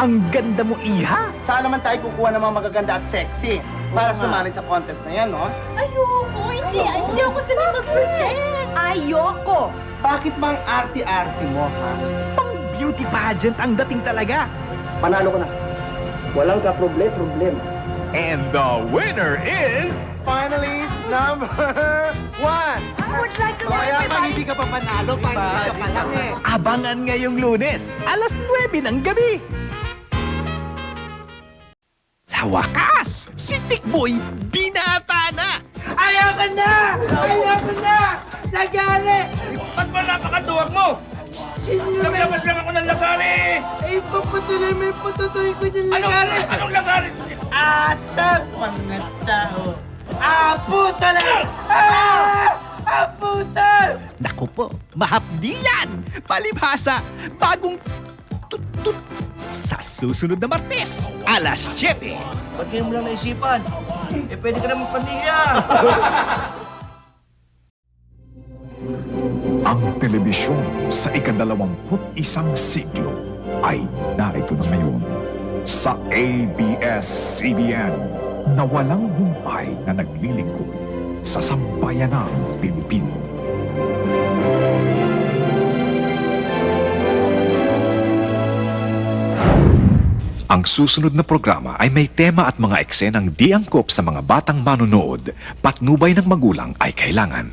Ang ganda mo, Iha. Saan naman tayo kukuha ng mga magaganda at sexy para sumali sa contest na yan, no? Ayoko, hindi ako sanay mag-project. Ayoko. Bakit bang arty-arty mo, ha? Pang beauty pageant ang dating talaga. Panalo ko na. Walang ka-problema. And the winner is... Finally, number 1! I would like to know Kaya everybody. hindi ka pa panalo, panalo ka lang eh. Abangan ngayong Lunes, alas 9 ng gabi. Sa wakas, si Tikboy binata na. Ayoko na! Ayoko na! Nagari! Ba't ba napakaduwag mo? Sino na? Naglabas lang ako ng lasari! Ay, papatuloy mo yung patutuloy ko ng lagari! Anong lasari? Atap! Mga tao! Aputa lang! Aputa! Naku po, mahapdi yan. Palibhasa, bagong tut-tut sa susunod na Martes, alas 7. Ba't ngayon mo lang naisipan? Eh, pwede ka naman paniya! Ang telebisyon sa ika-21 siglo ay narito na ngayon sa ABS-CBN na walang humpay na naglilingkod sa sambayanang Pilipino. Ang susunod na programa ay may tema at mga eksenang di angkop sa mga batang manonood, patnubay ng magulang ay kailangan.